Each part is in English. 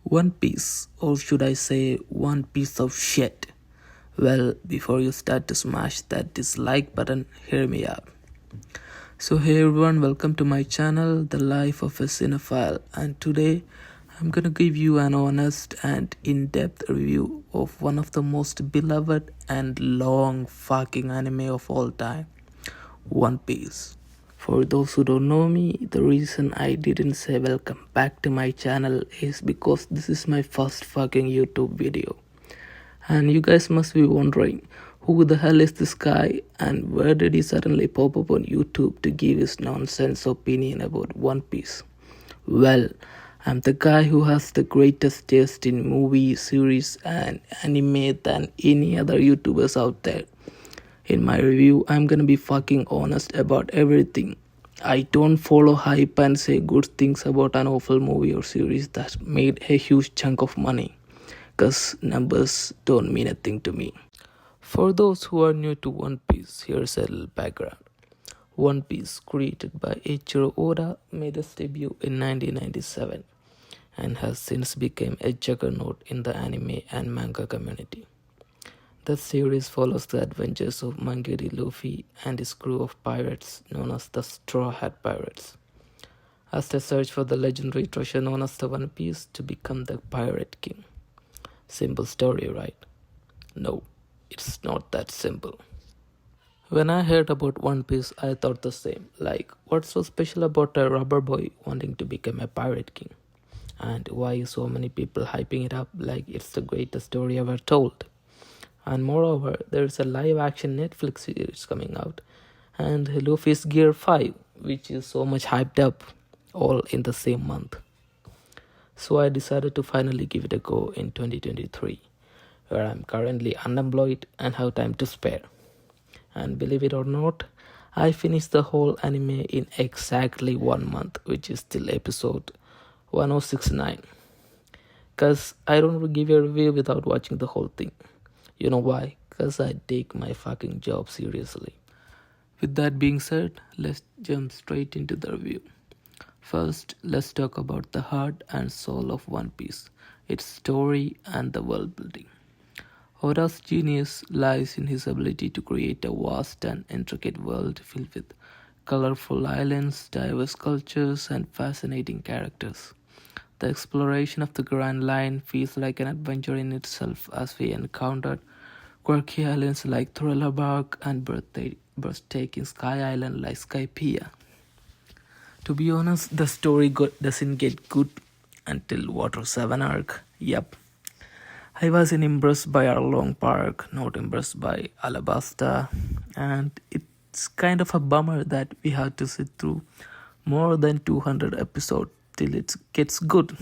One Piece, or should I say, one piece of shit. Well, before you start to smash that dislike button, hear me out. So, hey everyone, welcome to my channel, The Life of a Cinephile, and today I'm gonna give you an honest and in depth review of one of the most beloved and long fucking anime of all time, One Piece. For those who don't know me, the reason I didn't say welcome back to my channel is because this is my first fucking YouTube video. And you guys must be wondering, who the hell is this guy and where did he suddenly pop up on YouTube to give his nonsense opinion about One Piece? Well, I'm the guy who has the greatest taste in movie, series and anime than any other YouTubers out there. In my review, I'm gonna be fucking honest about everything. I don't follow hype and say good things about an awful movie or series that made a huge chunk of money, cause numbers don't mean a thing to me. For those who are new to One Piece, here's a little background. One Piece, created by Eiichiro Oda, made its debut in 1997 and has since become a juggernaut in the anime and manga community. The series follows the adventures of Monkey D. Luffy and his crew of pirates known as the Straw Hat Pirates, as they search for the legendary treasure known as the One Piece to become the Pirate King. Simple story, right? No, it's not that simple. When I heard about One Piece, I thought the same. Like, what's so special about a rubber boy wanting to become a pirate king? And why so many people hyping it up like it's the greatest story ever told? And moreover, there's a live action Netflix series coming out, and Luffy's Gear 5, which is so much hyped up, all in the same month. So I decided to finally give it a go in 2023, where I'm currently unemployed and have time to spare. And believe it or not, I finished the whole anime in exactly 1 month, which is still episode 1069. Cause I don't give a review without watching the whole thing. You know why? Cause I take my fucking job seriously. With that being said, let's jump straight into the review. First, let's talk about the heart and soul of One Piece, its story and the world building. Oda's genius lies in his ability to create a vast and intricate world filled with colorful islands, diverse cultures, and fascinating characters. The exploration of the Grand Line feels like an adventure in itself as we encountered quirky islands like Thriller Bark and breathtaking Sky Island like Skypiea. To be honest, the story doesn't get good until Water 7 arc. Yep. I wasn't impressed by Arlong Park, not impressed by Alabasta, and it's kind of a bummer that we had to sit through more than 200 episodes till it gets good.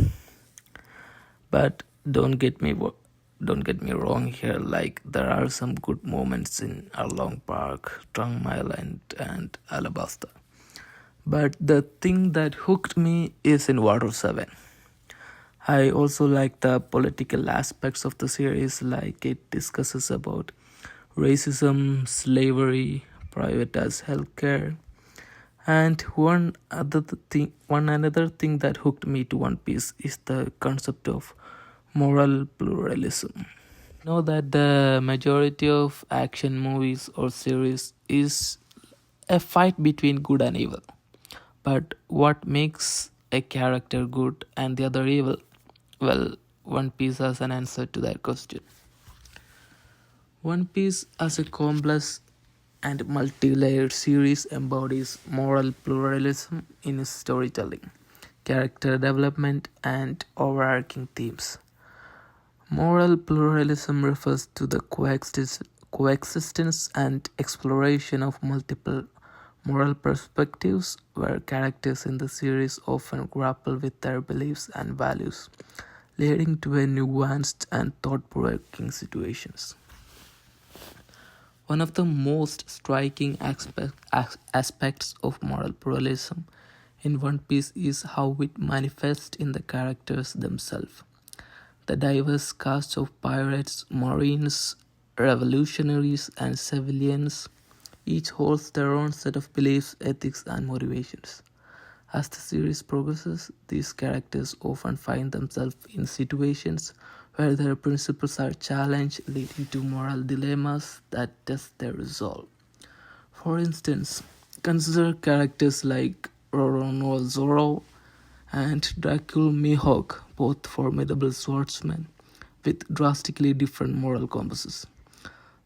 But don't get me wrong here. Like, there are some good moments in Arlong Park, Trong Island, and Alabasta. But the thing that hooked me is in Water 7. I also like the political aspects of the series, like it discusses about racism, slavery, privatized healthcare, and one another thing that hooked me to One Piece is the concept of moral pluralism. Know that the majority of action movies or series is a fight between good and evil. But what makes a character good and the other evil? Well, One Piece has an answer to that question. One Piece as a complex and multi-layered series embodies moral pluralism in its storytelling, character development, and overarching themes. Moral pluralism refers to the coexistence and exploration of multiple moral perspectives, where characters in the series often grapple with their beliefs and values, leading to a nuanced and thought-provoking situations. One of the most striking aspects of moral pluralism in One Piece is how it manifests in the characters themselves. The diverse cast of pirates, marines, revolutionaries, and civilians each holds their own set of beliefs, ethics, and motivations. As the series progresses, these characters often find themselves in situations where their principles are challenged, leading to moral dilemmas that test their resolve. For instance, consider characters like Roronoa Zoro and Dracul Mihawk, both formidable swordsmen with drastically different moral compasses.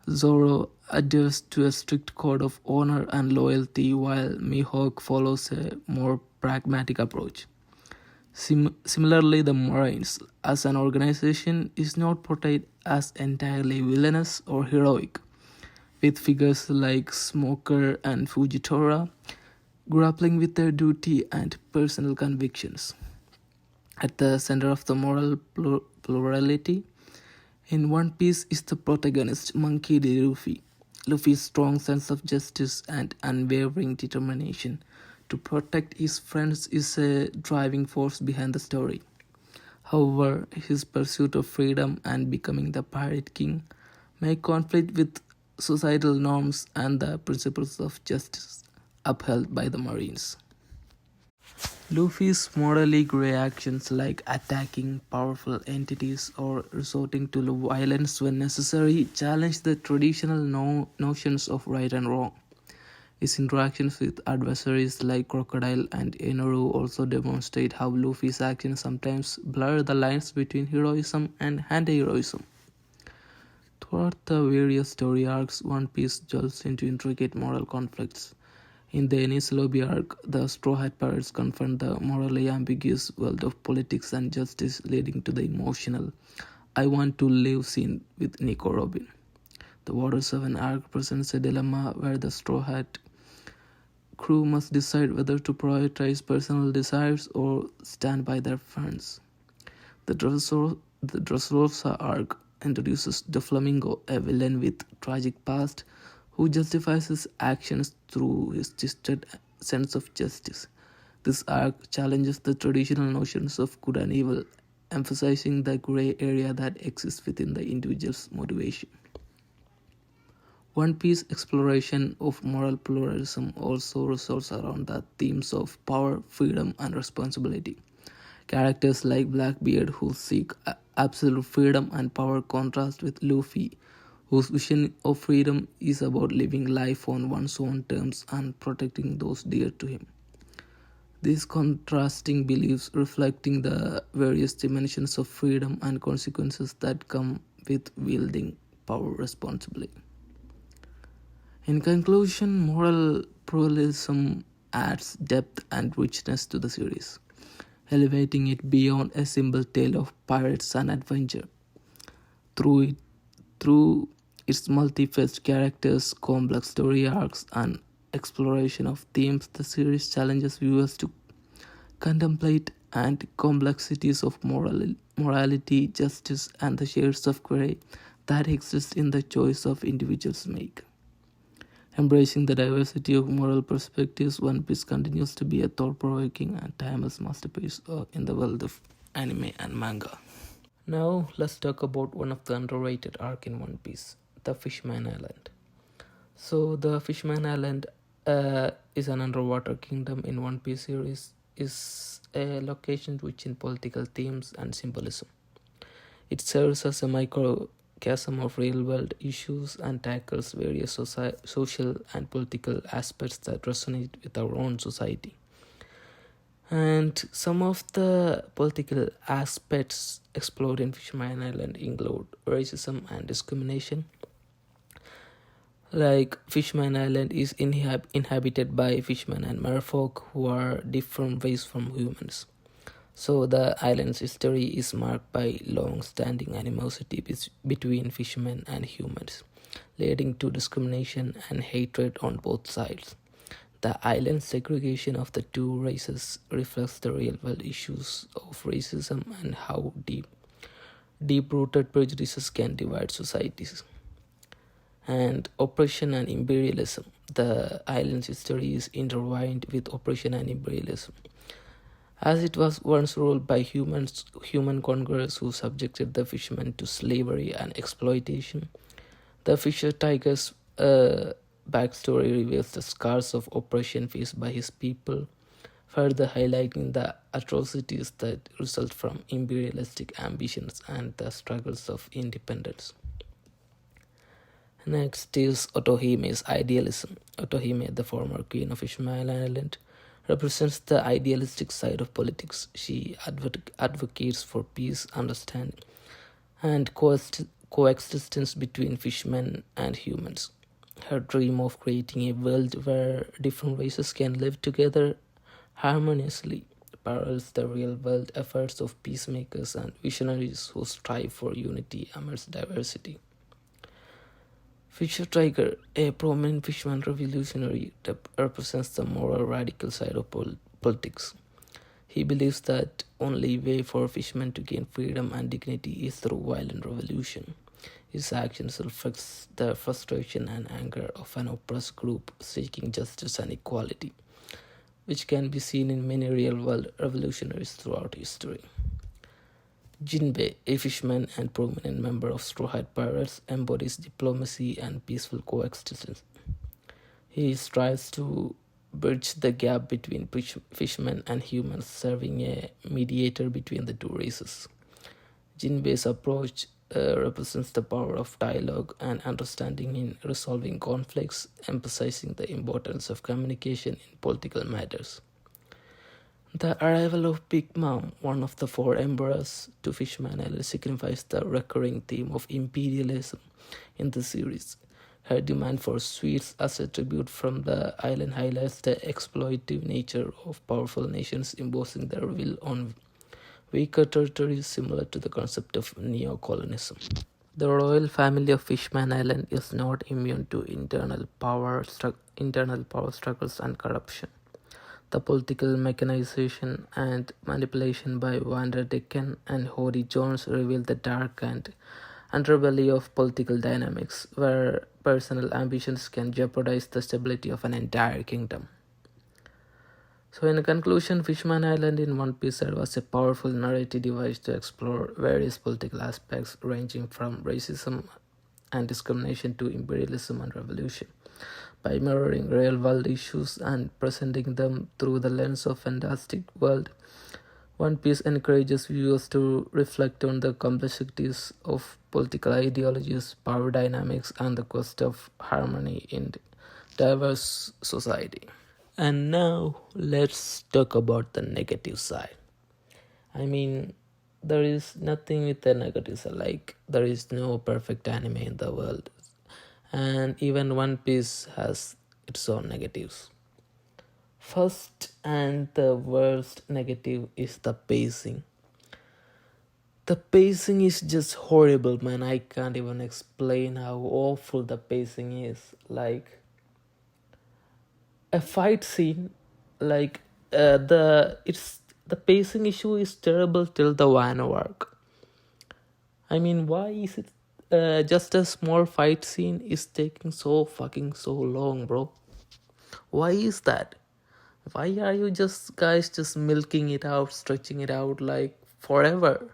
Zoro adheres to a strict code of honor and loyalty, while Mihawk follows a more pragmatic approach. Similarly, the Marines, as an organization, is not portrayed as entirely villainous or heroic, with figures like Smoker and Fujitora grappling with their duty and personal convictions. At the center of the moral plurality in One Piece is the protagonist, Monkey D. Luffy. Luffy's strong sense of justice and unwavering determination to protect his friends is a driving force behind the story. However, his pursuit of freedom and becoming the Pirate King may conflict with societal norms and the principles of justice upheld by the Marines. Luffy's morally grey actions like attacking powerful entities or resorting to violence when necessary challenge the traditional notions of right and wrong. His interactions with adversaries like Crocodile and Enoru also demonstrate how Luffy's actions sometimes blur the lines between heroism and anti-heroism. Throughout the various story arcs, One Piece delves into intricate moral conflicts. In the Enies Lobby arc, the Straw Hat Pirates confront the morally ambiguous world of politics and justice, leading to the emotional "I want to live" scene with Nico Robin. The Water 7 arc presents a dilemma where the Straw Hat crew must decide whether to prioritize personal desires or stand by their friends. The Dressrosa arc introduces Doflamingo, a villain with tragic past, who justifies his actions through his twisted sense of justice. This arc challenges the traditional notions of good and evil, emphasizing the grey area that exists within the individual's motivation. One Piece exploration of moral pluralism also revolves around the themes of power, freedom, and responsibility. Characters like Blackbeard, who seek absolute freedom and power, contrast with Luffy, whose vision of freedom is about living life on one's own terms and protecting those dear to him. These contrasting beliefs reflecting the various dimensions of freedom and consequences that come with wielding power responsibly. In conclusion, moral pluralism adds depth and richness to the series, elevating it beyond a simple tale of pirates and adventure. Through its multi-faced characters, complex story arcs, and exploration of themes, the series challenges viewers to contemplate and complexities of morality, justice, and the shades of grey that exist in the choice of individuals make. Embracing the diversity of moral perspectives, One Piece continues to be a thought-provoking and timeless masterpiece in the world of anime and manga. Now, let's talk about one of the underrated arcs in One Piece, the Fishman Island. So, the Fishman Island is an underwater kingdom in One Piece series, is a location rich in political themes and symbolism. It serves as a microcosm of real-world issues and tackles various social and political aspects that resonate with our own society. And some of the political aspects explored in Fishman Island include racism and discrimination. Like, Fishman Island is inhabited by fishermen and merfolk who are different race from humans. So the island's history is marked by long-standing animosity between fishermen and humans, leading to discrimination and hatred on both sides. The island's segregation of the two races reflects the real-world issues of racism and how deep-rooted prejudices can divide societies. And oppression and imperialism. The island's history is intertwined with oppression and imperialism, as it was once ruled by human conquerors who subjected the fishermen to slavery and exploitation. The Fisher Tiger's backstory reveals the scars of oppression faced by his people, further highlighting the atrocities that result from imperialistic ambitions and the struggles of independence. Next is Otohime's idealism. Otohime, the former queen of Ishmael Island, represents the idealistic side of politics. She advocates for peace, understanding, and coexistence between fishmen and humans. Her dream of creating a world where different races can live together harmoniously parallels the real world efforts of peacemakers and visionaries who strive for unity amidst diversity. Fisher Tiger, a prominent fisherman revolutionary, represents the moral radical side of politics. He believes that only way for fishermen to gain freedom and dignity is through violent revolution. His actions reflect the frustration and anger of an oppressed group seeking justice and equality, which can be seen in many real-world revolutionaries throughout history. Jinbei, a fisherman and prominent member of Straw Hat Pirates, embodies diplomacy and peaceful coexistence. He strives to bridge the gap between fishermen and humans, serving a mediator between the two races. Jinbei's approach represents the power of dialogue and understanding in resolving conflicts, emphasizing the importance of communication in political matters. The arrival of Big Mom, one of the four emperors to Fishman Island, signifies the recurring theme of imperialism in the series. Her demand for sweets as a tribute from the island highlights the exploitative nature of powerful nations imposing their will on weaker territories, similar to the concept of neo-colonism. The royal family of Fishman Island is not immune to internal power struggles and corruption. The political mechanization and manipulation by Vander Decken and Hody Jones reveal the dark and underbelly of political dynamics, where personal ambitions can jeopardize the stability of an entire kingdom. So in conclusion, Fishman Island in One Piece serves as a powerful narrative device to explore various political aspects ranging from racism and discrimination to imperialism and revolution. By mirroring real-world issues and presenting them through the lens of fantastic world, One Piece encourages viewers to reflect on the complexities of political ideologies, power dynamics, and the quest of harmony in diverse society. And now let's talk about the negative side. I mean, there is nothing with the negative side. Like, there is no perfect anime in the world. And even One Piece has its own negatives. First and the worst negative is the pacing. The pacing is just horrible, man. I can't even explain how awful the pacing is. Like, a fight scene, like the pacing issue is terrible till the Wano arc. I mean, why is it just a small fight scene is taking so long, bro? Why is that? Why are you guys just milking it out, stretching it out like forever?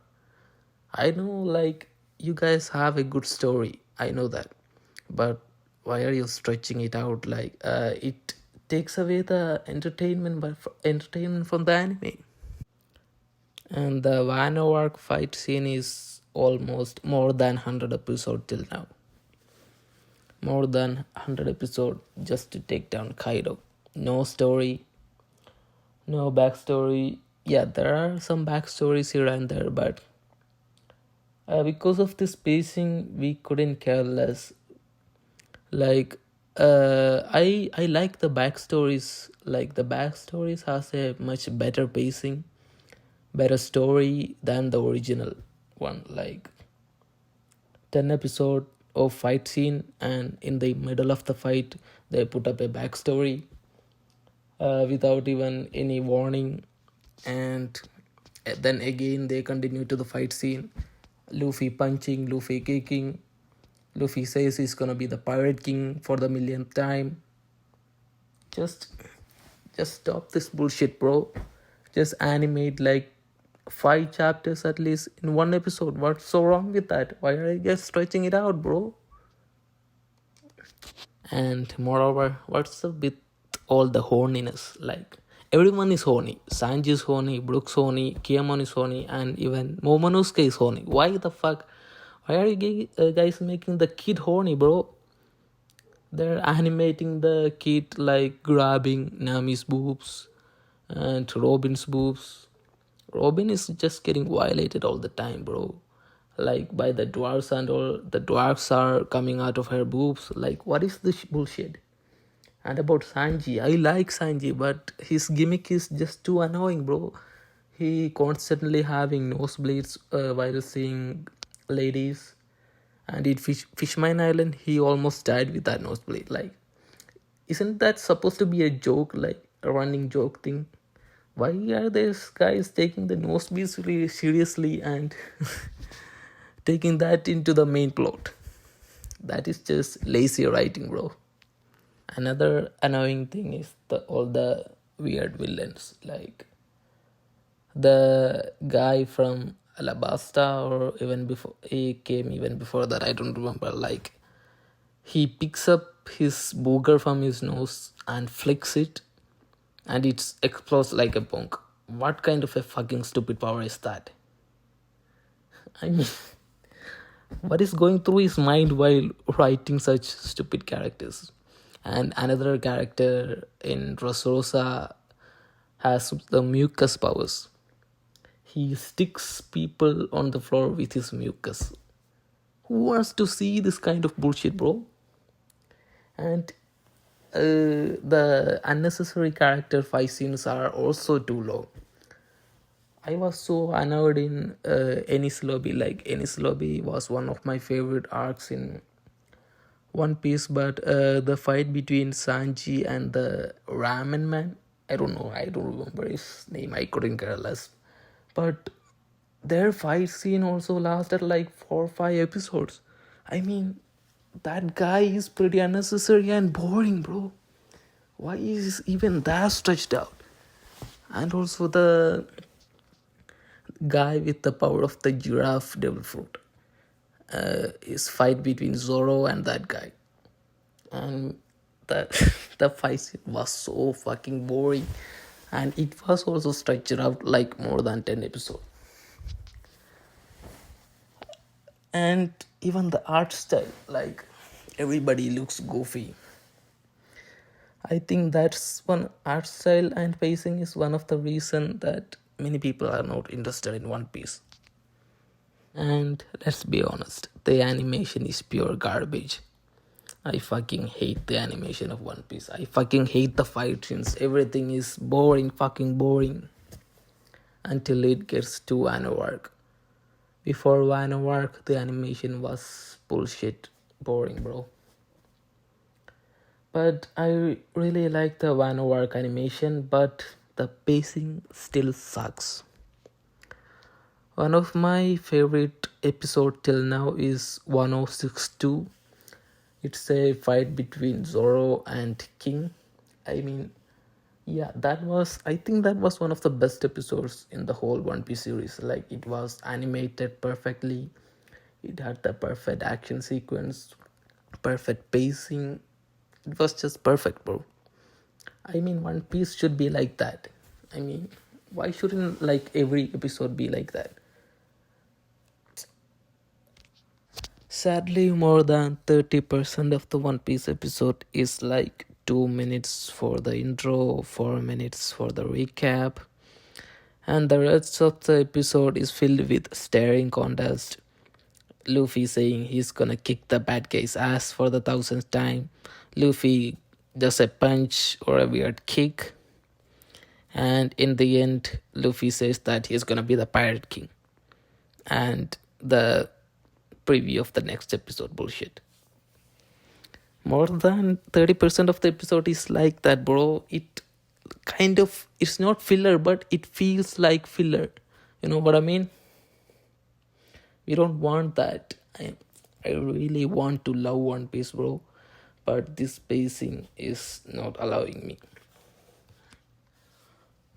I know, like, you guys have a good story, I know that, but why are you stretching it out? Like, it takes away the entertainment from the anime. And the Wano arc fight scene is almost more than 100 episodes till now. More than 100 episodes just to take down Kaido. No story, no backstory. Yeah, there are some backstories here and there, but because of this pacing, we couldn't care less. Like, I like the backstories. Like, the backstories has a much better pacing, better story than the original one. Like, 10 episode of fight scene, and in the middle of the fight they put up a backstory without even any warning, and then again they continue to the fight scene. Luffy punching, Luffy kicking, Luffy says he's gonna be the pirate king for the millionth time. Just stop this bullshit, bro. Just animate like 5 chapters at least in one episode. What's so wrong with that? Why are you just stretching it out, bro? And moreover, what's up with all the horniness? Like, Everyone is horny. Sanji is horny, Brooks horny, Kiamon is horny, and even Momonosuke is horny. Why the fuck? Why are you guys making the kid horny, bro? They're animating the kid like grabbing Nami's boobs and Robin's boobs. Robin is just getting violated all the time, bro. Like by the dwarves and all. The dwarves are coming out of her boobs. Like, what is this bullshit? And about Sanji, I like Sanji, but his gimmick is just too annoying, bro. He constantly having nosebleeds while seeing ladies, and in Fishmine Island, he almost died with that nosebleed. Like, isn't that supposed to be a joke, like a running joke thing? Why are these guys taking the nosebleeds really seriously and taking that into the main plot? That is just lazy writing, bro. Another annoying thing is all the weird villains, like the guy from Alabasta, or even before he came, even before that, I don't remember. Like, he picks up his booger from his nose and flicks it, and it explodes like a bonk. What kind of a fucking stupid power is that? I mean, what is going through his mind while writing such stupid characters? And another character in Dressrosa has the mucus powers. He sticks people on the floor with his mucus. Who wants to see this kind of bullshit, bro? And the unnecessary character fight scenes are also too long. I was so annoyed in Enies Lobby. Like, Enies Lobby was one of my favorite arcs in One Piece, but the fight between Sanji and the Ramen Man, I don't know, I don't remember his name, I couldn't care less. But their fight scene also lasted like 4 or 5 episodes. I mean, that guy is pretty unnecessary and boring, bro. Why is even that stretched out? And also the guy with the power of the giraffe devil fruit. His fight between Zoro and that guy. And the, the fight scene was so fucking boring. And it was also stretched out like more than 10 episodes. And even the art style, like, everybody looks goofy. I think that's one art style and pacing is one of the reason that many people are not interested in One Piece. And let's be honest, the animation is pure garbage. I fucking hate the animation of One Piece. I fucking hate the fight scenes. Everything is boring, fucking boring. Until it gets to Wano arc. Before Wano arc, the animation was bullshit, boring, bro. But I really like the Wano arc animation, but the pacing still sucks. One of my favorite episode till now is 1062. It's a fight between Zoro and King. I mean, yeah, I think that was one of the best episodes in the whole One Piece series. Like, it was animated perfectly. It had the perfect action sequence, perfect pacing. It was just perfect, bro. I mean, One Piece should be like that. I mean, why shouldn't like every episode be like that? Sadly, more than 30% of the One Piece episode is like 2 minutes for the intro, 4 minutes for the recap, and the rest of the episode is filled with staring contest. Luffy saying he's gonna kick the bad guy's ass for the 1000th time. Luffy does a punch or a weird kick. And in the end, Luffy says that he's gonna be the Pirate King. And the preview of the next episode bullshit. More than 30% of the episode is like that, bro. It's not filler, but it feels like filler. You know what I mean? We don't want that. I really want to love One Piece, bro. But this pacing is not allowing me.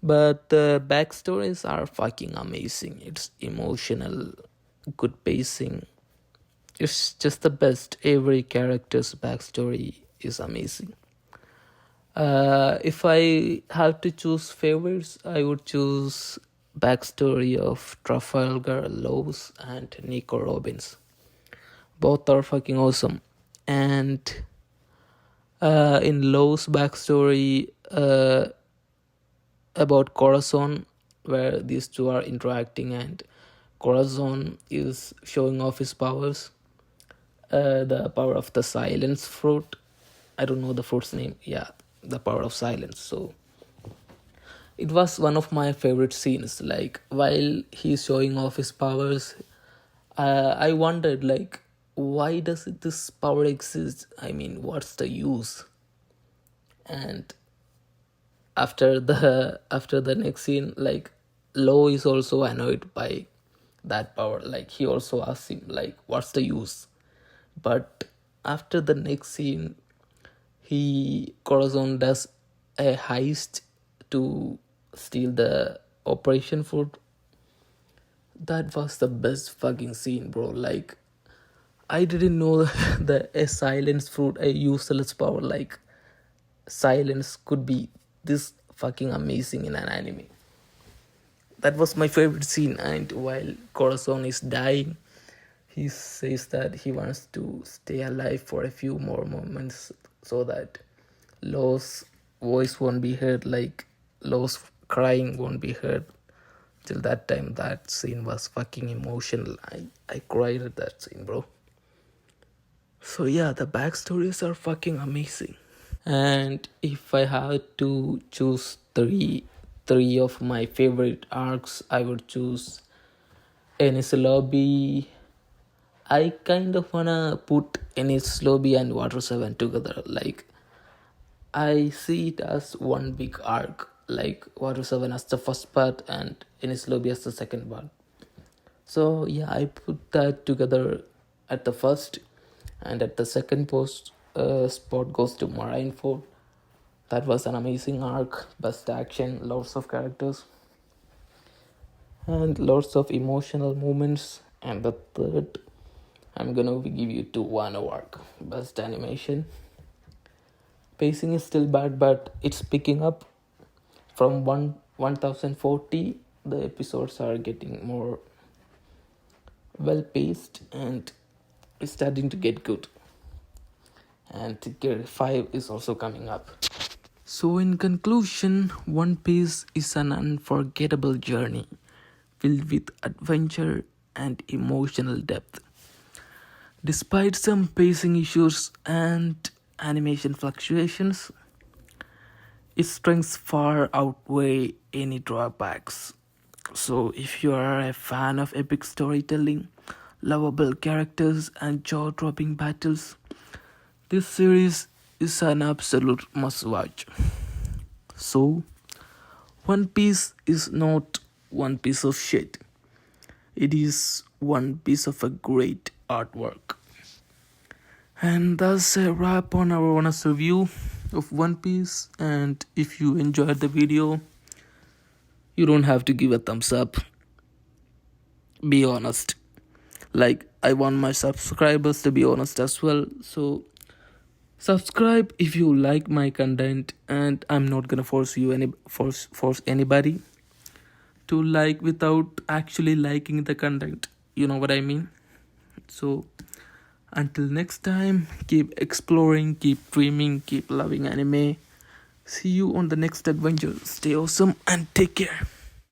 But the backstories are fucking amazing. It's emotional, good pacing. It's just the best. Every character's backstory is amazing. If I have to choose favorites, I would choose backstory of Trafalgar Laws and Nico Robbins. Both are fucking awesome. And in Low's backstory about Corazon, where these two are interacting, and Corazon is showing off his powers, the power of the silence fruit. I don't know the fruit's name. Yeah, the power of silence. So it was one of my favorite scenes. Like while he's showing off his powers, I wondered like, why does this power exist? I mean, what's the use? And after the next scene, like Lo is also annoyed by that power. Like he also asks him like, what's the use? But after the next scene, Corazon does a heist to steal the operation food. That was the best fucking scene, bro. Like I didn't know that a silence fruit, a useless power like silence, could be this fucking amazing in an anime. That was my favorite scene. And while Corazon is dying, he says that he wants to stay alive for a few more moments so that Lo's voice won't be heard, like Lo's crying won't be heard. Till that time, that scene was fucking emotional. I cried at that scene, bro. So yeah, the backstories are fucking amazing. And if I had to choose three of my favorite arcs, I would choose Ennis Lobby. I kind of wanna put Ennis Lobby and Water 7 together. Like I see it as one big arc, like Water 7 as the first part and Ennis Lobby as the second part. So yeah, I put that together at the first, and at the second post spot goes to Marineford. That was an amazing arc, best action, lots of characters, and lots of emotional moments. And the third, I'm gonna give you to Wano arc, best animation. Pacing is still bad, but it's picking up. From 1040, the episodes are getting more well paced and it's starting to get good. And Gear 5 is also coming up. So, in conclusion, One Piece is an unforgettable journey filled with adventure and emotional depth. Despite some pacing issues and animation fluctuations, its strengths far outweigh any drawbacks. So, if you are a fan of epic storytelling, lovable characters, and jaw dropping battles, this series is an absolute must watch. So, One Piece is not one piece of shit, it is one piece of a great artwork. And that's a wrap on our honest review of One Piece. And if you enjoyed the video, you don't have to give a thumbs up. Be honest. Like, I want my subscribers to be honest as well. So, subscribe if you like my content, and I'm not gonna force anybody to like without actually liking the content. You know what I mean? So, until next time, keep exploring, keep dreaming, keep loving anime. See you on the next adventure. Stay awesome and take care.